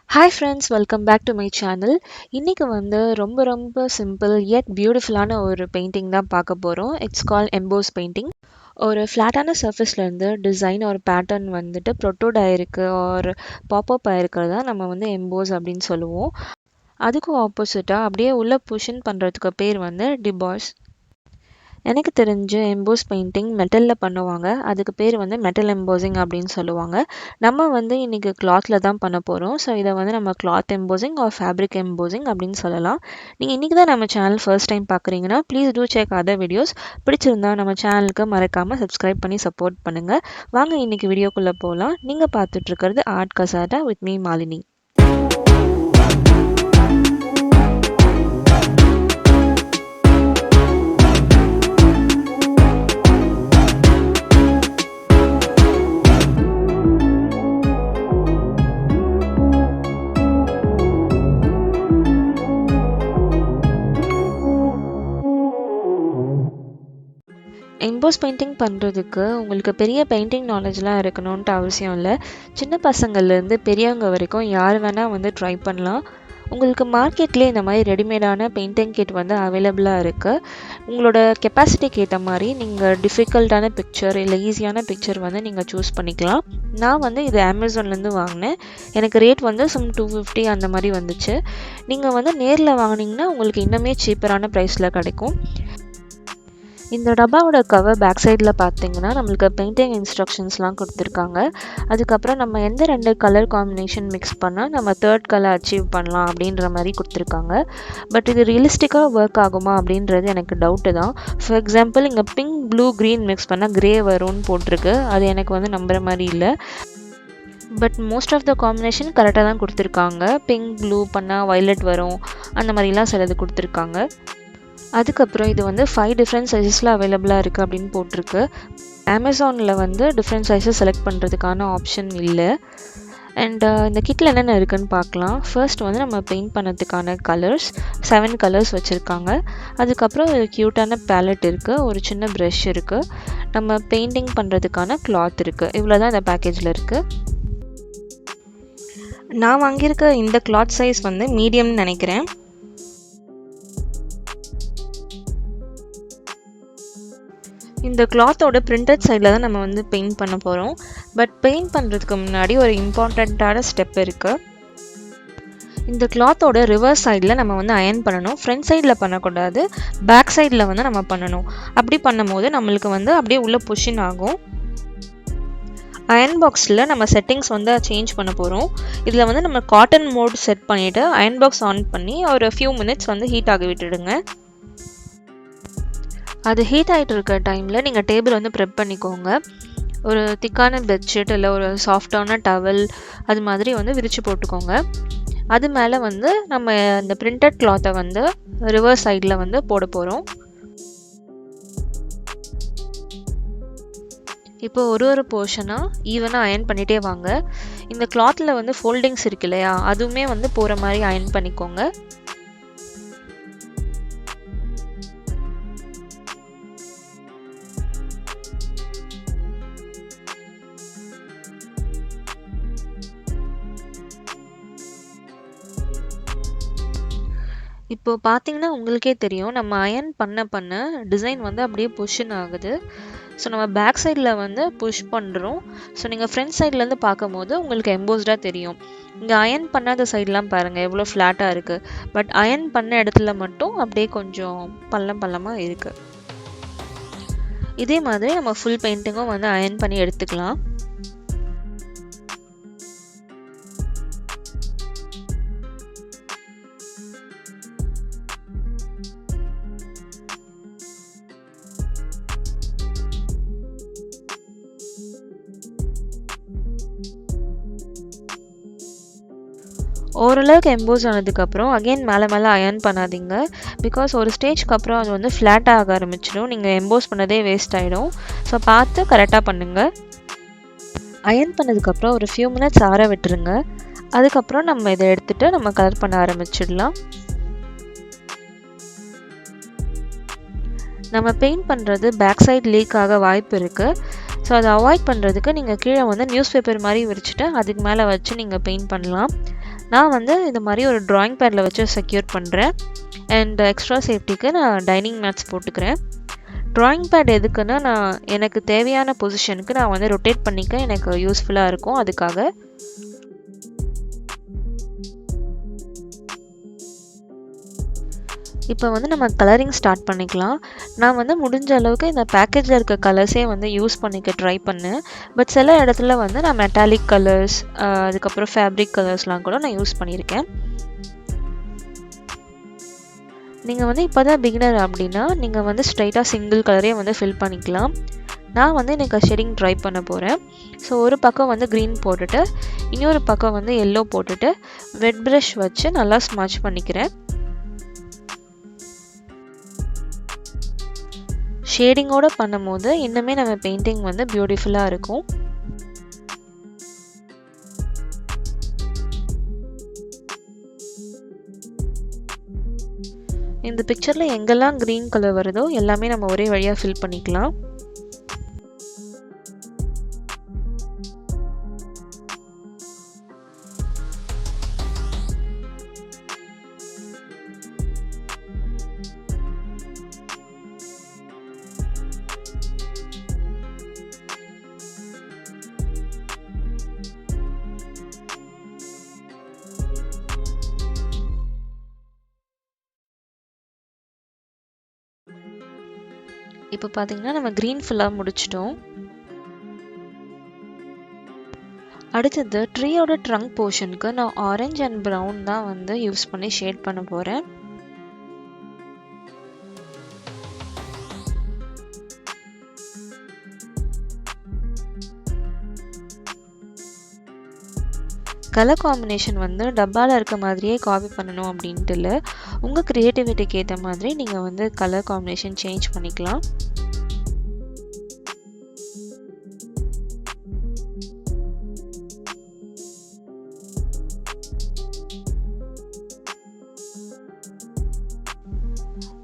Hi friends, welcome back to my channel. இன்னைக்கு ரொம்ப simple yet பியூட்டிஃபுல்லான ஒரு பெயிண்டிங் தான் பார்க்க போறோம். It's call EMBOSS painting. ஒரு ஃப்ளாட்டான சர்ஃபேஸ்ல இருந்து டிசைன் ஒரு பேட்டர்ன் ப்ரொட்ரூட் ஆயிருக்கு ஒரு பாப்அப் ஆயிருக்கிறதா நம்ம எம்போஸ் அப்படின்னு சொல்லுவோம். அதுக்கு ஆப்போசிட்டா அப்படியே உள்ள புஷன் பண்றதுக்கு பேர் டிபாஸ். எனக்கு தெரிஞ்சு எம்போஸ் பெயிண்டிங் மெட்டலில் பண்ணுவாங்க. அதுக்கு பேர் மெட்டல் எம்போசிங் அப்படின்னு சொல்லுவாங்க. நம்ம இன்னைக்கு கிளாத்தில் தான் பண்ண போகிறோம். ஸோ இதை நம்ம cloth embossing or fabric embossing அப்படின்னு சொல்லலாம். நீங்கள் இன்றைக்கி தான் நம்ம சேனல் ஃபர்ஸ்ட் டைம் பார்க்குறீங்கன்னா please do check other videos. பிடிச்சிருந்தா நம்ம சேனலுக்கு மறக்காமல் சப்ஸ்கிரைப் பண்ணி சப்போர்ட் பண்ணுங்கள். வாங்க இன்னைக்கு வீடியோக்குள்ளே போகலாம். நீங்கள் பார்த்துட்ருக்கிறது ஆர்ட் கசாட்டா with me Malini. Emboss painting பண்ணுறதுக்கு உங்களுக்கு பெரிய பெயிண்டிங் நாலேஜ்லாம் இருக்கணுன்ட்டு அவசியம் இல்லை. சின்ன பசங்கள்லேருந்து பெரியவங்க வரைக்கும் யார் வேணால் ட்ரை பண்ணலாம். உங்களுக்கு மார்க்கெட்லேயே இந்த மாதிரி ரெடிமேடான பெயிண்டிங் கிட் அவைலபிளாக இருக்குது. உங்களோட கெப்பாசிட்டிக்கு ஏற்ற மாதிரி நீங்கள் டிஃபிகல்ட்டான பிக்சர் இல்லை ஈஸியான பிக்சர் நீங்கள் சூஸ் பண்ணிக்கலாம். நான் இது அமேசான்லேருந்து வாங்கினேன். எனக்கு ரேட் சம் 250 அந்த மாதிரி வந்துச்சு. நீங்கள் நேரில் வாங்கினீங்கன்னா உங்களுக்கு இன்னுமே சீப்பரான ப்ரைஸில் கிடைக்கும். இந்த டப்பாவோட கவர் பேக் சைடில் பார்த்தீங்கன்னா நம்மளுக்கு பெயிண்டிங் இன்ஸ்ட்ரக்ஷன்ஸ்லாம் கொடுத்துருக்காங்க. அதுக்கப்புறம் நம்ம எந்த 2 கலர் காம்பினேஷன் மிக்ஸ் பண்ணால் நம்ம 3rd கலர் அச்சீவ் பண்ணலாம் அப்படின்ற மாதிரி கொடுத்துருக்காங்க. பட் இது ரியலிஸ்டிக்காக ஒர்க் ஆகுமா அப்படின்றது எனக்கு டவுட்டு தான். ஃபார் எக்ஸாம்பிள் இங்கே பிங்க் ப்ளூ க்ரீன் மிக்ஸ் பண்ணால் க்ரே வரும்னு போட்டிருக்கு. அது எனக்கு நம்புகிற மாதிரி இல்லை. But most of the combination கரெக்டாக தான் கொடுத்துருக்காங்க. பிங்க் ப்ளூ பண்ணால் வயலட் வரும், அந்த மாதிரிலாம் சிலது கொடுத்துருக்காங்க. அதுக்கப்புறம் இது 5 டிஃப்ரெண்ட் சைஸஸில் அவைலபிளாக இருக்குது அப்படின்னு போட்டிருக்கு. அமேசானில் டிஃப்ரெண்ட் சைஸஸ் செலக்ட் பண்ணுறதுக்கான ஆப்ஷன் இல்லை. அண்ட் இந்த கிட்டில் என்னென்ன இருக்குதுன்னு பார்க்கலாம். ஃபர்ஸ்ட் நம்ம பெயிண்ட் பண்ணதுக்கான கலர்ஸ் 7 கலர்ஸ் வச்சுருக்காங்க. அதுக்கப்புறம் ஒரு க்யூட்டான பேலட் இருக்குது, ஒரு சின்ன ப்ரஷ் இருக்குது, நம்ம பெயிண்டிங் பண்ணுறதுக்கான கிளாத் இருக்குது. இவ்வளோ தான் இந்த பேக்கேஜில் இருக்குது. நான் வாங்கியிருக்க இந்த கிளாத் சைஸ் மீடியம்னு நினைக்கிறேன். இந்த கிளாத்தோட பிரிண்டட் சைடில் தான் நம்ம பெயிண்ட் பண்ண போகிறோம். பட் பெயிண்ட் பண்ணுறதுக்கு முன்னாடி ஒரு இம்பார்ட்டண்ட்டான ஸ்டெப் இருக்குது. இந்த கிளாத்தோட ரிவர்ஸ் சைடில் நம்ம அயர்ன் பண்ணணும். ஃப்ரண்ட் சைடில் பண்ணக்கூடாது, பேக் சைடில் நம்ம பண்ணணும். அப்படி பண்ணும்போது நம்மளுக்கு அப்படியே உள்ள புஷின் ஆகும். அயர்ன் பாக்ஸில் நம்ம செட்டிங்ஸ் சேஞ்ச் பண்ண போகிறோம். இதில் நம்ம காட்டன் மோட் செட் பண்ணிவிட்டு அயர்ன் பாக்ஸ் ஆன் பண்ணி ஒரு ஃபியூ மினிட்ஸ் ஹீட் ஆக விட்டுடுங்க. அது ஹீட் ஆகிட்டு இருக்க டைமில் நீங்கள் டேபிள் ப்ரெப் பண்ணிக்கோங்க. ஒரு திக்கான பெட்ஷீட் இல்லை ஒரு சாஃப்டான டவல் அது மாதிரி விரித்து போட்டுக்கோங்க. அது மேலே நம்ம இந்த பிரிண்டட் கிளாத்தை ரிவர்ஸ் சைடில் போட போகிறோம். இப்போ ஒரு போர்ஷனாக ஈவனாக அயர்ன் பண்ணிகிட்டே வாங்க. இந்த கிளாத்தில் ஃபோல்டிங்ஸ் இருக்கு இல்லையா, அதுவுமே போகிற மாதிரி அயர்ன் பண்ணிக்கோங்க. இப்போ பார்த்தீங்கன்னா உங்களுக்கே தெரியும், நம்ம அயர்ன் பண்ண டிசைன் அப்படியே புஷ்ஷன் ஆகுது. ஸோ நம்ம பேக் சைடில் புஷ் பண்ணுறோம். ஸோ நீங்கள் ஃப்ரண்ட் சைட்லேருந்து பார்க்கும்போது உங்களுக்கு எம்போஸ்டாக தெரியும். இங்கே அயர்ன் பண்ணாத சைட்லாம் பாருங்கள் எவ்வளோ ஃப்ளாட்டாக இருக்குது. பட் அயர்ன் பண்ண இடத்துல மட்டும் அப்படியே கொஞ்சம் பள்ளமாக இருக்குது. இதே மாதிரி நம்ம ஃபுல் பெயிண்டிங்கும் அயர்ன் பண்ணி எடுத்துக்கலாம். ஓரளவுக்கு எம்போஸ் ஆனதுக்கப்புறம் அகெயின் மேலே அயர்ன் பண்ணாதீங்க. பிகாஸ் ஒரு ஸ்டேஜ்க்கு அப்புறம் அது ஃப்ளாட்டாக ஆக ஆரம்பிச்சிடும். நீங்கள் எம்போஸ் பண்ணதே வேஸ்ட் ஆகிடும். ஸோ பார்த்து கரெக்டாக பண்ணுங்கள். அயர்ன் பண்ணதுக்கப்புறம் ஒரு ஃபியூ மினிட்ஸ் ஆற விட்டுருங்க. அதுக்கப்புறம் நம்ம இதை எடுத்துகிட்டு நம்ம கலர் பண்ண ஆரம்பிச்சிடலாம். நம்ம பெயிண்ட் பண்ணுறது பேக் சைடு லீக் ஆக வாய்ப்பு இருக்குது. ஸோ அதை அவாய்ட் பண்ணுறதுக்கு நீங்கள் கீழே நியூஸ் பேப்பர் மாதிரி விரிச்சிட்டு அதுக்கு மேலே வச்சு நீங்கள் பெயிண்ட் பண்ணலாம். நான் வந்து இந்த மாதிரி ஒரு ட்ராயிங் பேடில் வச்சு செக்யூர் பண்ணுறேன். அண்ட் எக்ஸ்ட்ரா சேஃப்டிக்கு நான் டைனிங் மேட்ஸ் போட்டுக்கிறேன். ட்ராயிங் பேட் எதுக்குன்னா, நான் எனக்கு தேவையான பொசிஷனுக்கு நான் வந்து ரொட்டேட் பண்ணிக்க எனக்கு யூஸ்ஃபுல்லாக இருக்கும். அதுக்காக இப்போ வந்து நம்ம கலரிங் ஸ்டார்ட் பண்ணிக்கலாம். நான் வந்து முடிஞ்ச அளவுக்கு இந்த பேக்கேஜில் இருக்க கலர்ஸே வந்து யூஸ் பண்ணிக்க ட்ரை பண்ணேன். பட் சில இடத்துல வந்து நான் மெட்டாலிக் கலர்ஸ், அதுக்கப்புறம் ஃபேப்ரிக் கலர்ஸ்லாம் கூட நான் யூஸ் பண்ணியிருக்கேன். நீங்கள் வந்து இப்போ தான் பிகினர் அப்படின்னா நீங்கள் வந்து ஸ்ட்ரைட்டாக சிங்கிள் கலரே வந்து ஃபில் பண்ணிக்கலாம். நான் வந்து எனக்கு ஷேடிங் ட்ரை பண்ண போகிறேன். ஸோ ஒரு பக்கம் வந்து க்ரீன் போட்டுட்டு இன்னொரு பக்கம் வந்து எல்லோ போட்டுட்டு வெட் ப்ரஷ் வச்சு நல்லா ஸ்மட்ச் பண்ணிக்கிறேன். ஷேடிங்கோடு பண்ணும்போது இன்னுமே நம்ம பெயிண்டிங் வந்து பியூட்டிஃபுல்லாக இருக்கும். இந்த பிக்சரில் எங்கெல்லாம் க்ரீன் கலர் வருதோ எல்லாமே நம்ம ஒரே வழியாக ஃபில் பண்ணிக்கலாம். இப்போ பார்த்தீங்கன்னா நம்ம க்ரீன் ஃபுல்லாக முடிச்சிட்டோம். அடுத்தது ட்ரீயோட ட்ரங்க் போர்ஷனுக்கு நான் ஆரஞ்சு அண்ட் ப்ரௌன் தான் வந்து யூஸ் பண்ணி ஷேட் பண்ண போகிறேன். கலர் காம்பினேஷன் வந்து டப்பாவில் இருக்க மாதிரியே காப்பி பண்ணணும் அப்படின்ட்டு இல்லை. உங்கள் க்ரியேட்டிவிட்டிக்கு ஏற்ற மாதிரி நீங்கள் வந்து கலர் காம்பினேஷன் சேஞ்ச் பண்ணிக்கலாம்.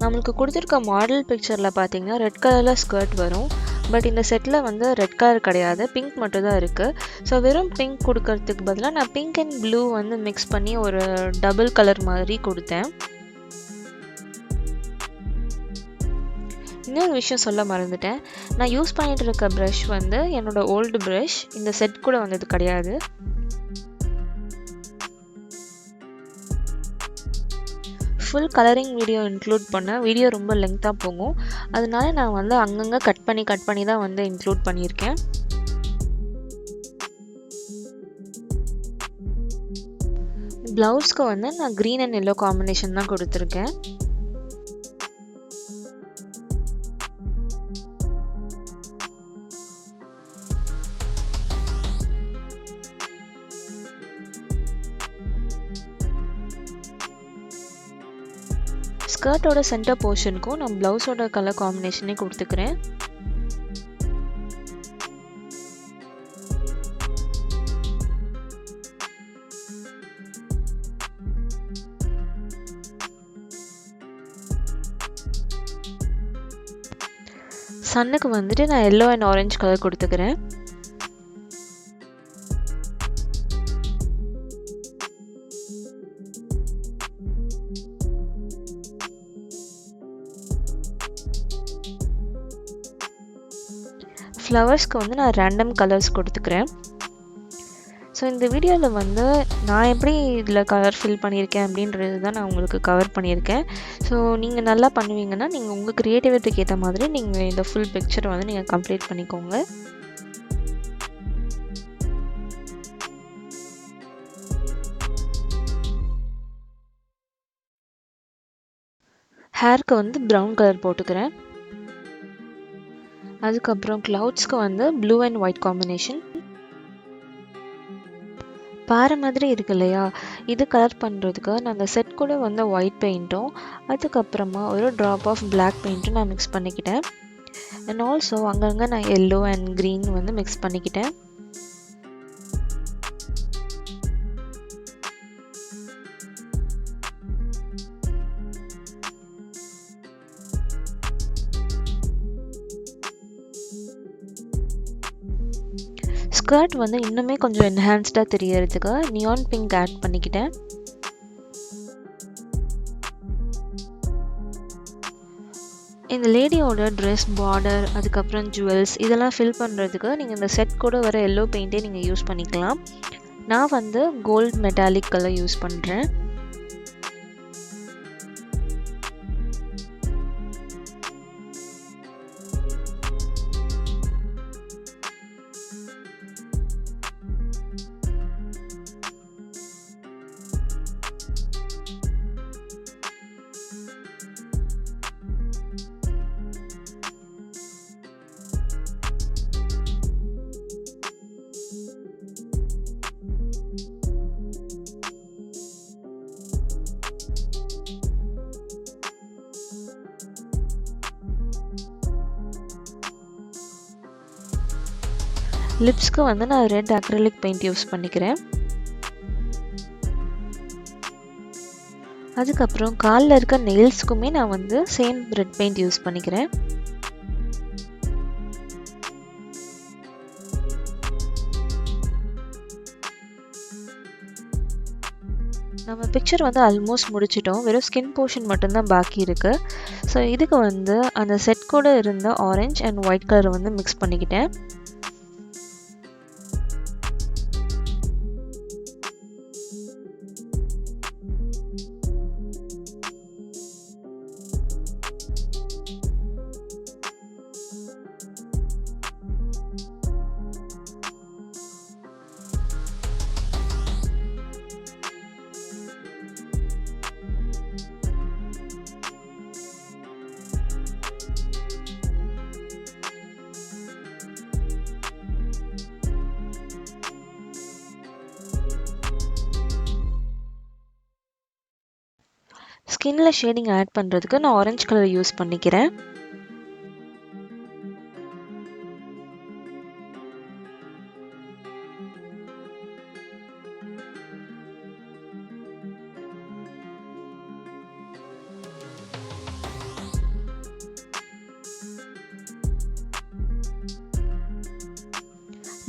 நம்மளுக்கு கொடுத்துருக்க மாடல் பிக்சரில் பார்த்தீங்கன்னா ரெட் கலரில் ஸ்கர்ட் வரும். பட் இந்த செட்டில் வந்து ரெட் கலர் கிடையாது, பிங்க் மட்டும் தான் இருக்குது. ஸோ வெறும் பிங்க் கொடுக்கறதுக்கு பதிலாக நான் பிங்க் அண்ட் ப்ளூ வந்து மிக்ஸ் பண்ணி ஒரு டபுள் கலர் மாதிரி கொடுத்தேன். இன்னொரு விஷயம் சொல்ல மறந்துட்டேன். நான் யூஸ் பண்ணிகிட்டு இருக்க ப்ரஷ் வந்து என்னோடய ஓல்டு ப்ரஷ், இந்த செட் கூட வந்தது கிடையாது. ஃபுல் கலரிங் வீடியோ இன்க்ளூட் பண்ணேன். வீடியோ ரொம்ப லெங்க்த்தாக போகும். அதனால நான் வந்து அங்கங்கே கட் பண்ணி தான் வந்து இன்க்ளூட் பண்ணியிருக்கேன். ப்ளவுஸ்க்கு வந்து நான் க்ரீன் அண்ட் எல்லோ காம்பினேஷன் தான் கொடுத்துருக்கேன். ஸ்கர்ட்டோட சென்டர் போர்ஷனுக்கும் நான் ப்ளவுஸோட கலர் காம்பினேஷனே கொடுத்துக்கிறேன். சன்னுக்கு வந்துட்டு நான் எல்லோ அண்ட் ஆரஞ்சு கலர் கொடுத்துக்கிறேன். ஃப்ளவர்ஸ்க்கு வந்து நான் ரேண்டம் கலர்ஸ் கொடுத்துக்கிறேன். ஸோ இந்த வீடியோவில் வந்து நான் எப்படி இதில் கலர் ஃபில் பண்ணியிருக்கேன் அப்படின்றது தான் நான் உங்களுக்கு கவர் பண்ணியிருக்கேன். ஸோ நீங்கள் நல்லா பண்ணுவீங்கன்னா நீங்கள் உங்கள் க்ரியேட்டிவிட்டிக்கு ஏற்ற மாதிரி நீங்கள் இந்த ஃபுல் பிக்சரை வந்து நீங்கள் கம்ப்ளீட் பண்ணிக்கோங்க. ஹேருக்கு வந்து ப்ரௌன் கலர் போட்டுக்கிறேன். அதுக்கப்புறம் க்ளவுட்ஸ்க்கு வந்து ப்ளூ அண்ட் ஒயிட் காம்பினேஷன். பாறை மாதிரி இருக்கு இல்லையா, இது கலர் பண்ணுறதுக்கு நான் அந்த செட் கூட வந்து ஒயிட் பெயிண்ட்டும் அதுக்கப்புறமா ஒரு ட்ராப் ஆஃப் பிளாக் பெயிண்ட்டும் நான் மிக்ஸ் பண்ணிக்கிட்டேன். அண்ட் ஆல்சோ அங்கங்கே நான் எல்லோ அண்ட் க்ரீன் வந்து மிக்ஸ் பண்ணிக்கிட்டேன். ஸ்கர்ட் வந்து இன்னுமே கொஞ்சம் என்ஹான்ஸ்டாக தெரியறதுக்கு நியான் பிங்க் ஆட் பண்ணிக்கிட்டேன். இந்த லேடியோட ட்ரெஸ், பார்டர், அதுக்கப்புறம் ஜுவல்ஸ் இதெல்லாம் ஃபில் பண்ணுறதுக்கு நீங்கள் இந்த செட் கூட வர எல்லோ பெயிண்ட்டே நீங்கள் யூஸ் பண்ணிக்கலாம். நான் வந்து கோல்ட் மெட்டாலிக் கலர் யூஸ் பண்ணுறேன். லிப்ஸ்க்கு வந்து நான் ரெட் அக்ரிலிக் பெயிண்ட் யூஸ் பண்ணிக்கிறேன். அதுக்கப்புறம் காலில் இருக்க நெயில்ஸ்க்குமே நான் வந்து சேம் ரெட் பெயிண்ட் யூஸ் பண்ணிக்கிறேன். நம்ம பிக்சர் வந்து ஆல்மோஸ்ட் முடிச்சிட்டோம். வெறும் ஸ்கின் போர்ஷன் மட்டும்தான் பாக்கி இருக்குது. ஸோ இதுக்கு வந்து அந்த செட் கூட இருந்த ஆரஞ்ச் அண்ட் ஒயிட் கலரை வந்து மிக்ஸ் பண்ணிக்கிட்டேன். ஸ்கின்ல ஷேடிங் ஆட் பண்ணுறதுக்கு நான் ஆரஞ்சு கலர் யூஸ் பண்ணிக்கிறேன்.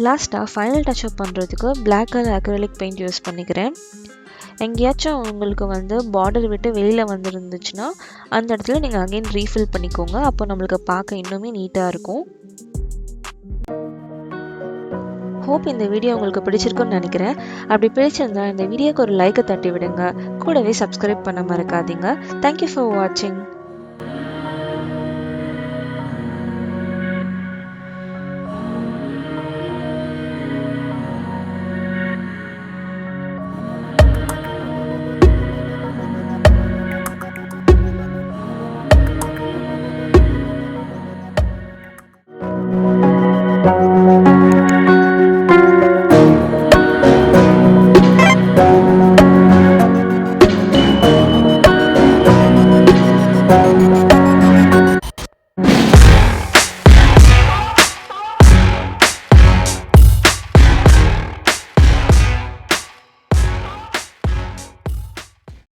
லாஸ்ட்டாக ஃபைனல் டச்சப் பண்ணுறதுக்கு black colour acrylic paint use பண்ணிக்கிறேன். எங்கேயாச்சும் உங்களுக்கு வந்து பார்டர் விட்டு வெளியில் வந்துருந்துச்சுன்னா அந்த இடத்துல நீங்கள் அகைன் ரீஃபில் பண்ணிக்கோங்க. அப்போ நம்மளுக்கு பார்க்க இன்னுமே நீட்டாக இருக்கும். ஹோப் இந்த வீடியோ உங்களுக்கு பிடிச்சிருக்குன்னு நினைக்கிறேன். அப்படி பிடிச்சிருந்தா இந்த வீடியோக்கு ஒரு லைக்கை தட்டி விடுங்க. கூடவே சப்ஸ்கிரைப் பண்ண மறக்காதீங்க. தேங்க்யூ ஃபார் வாட்சிங்.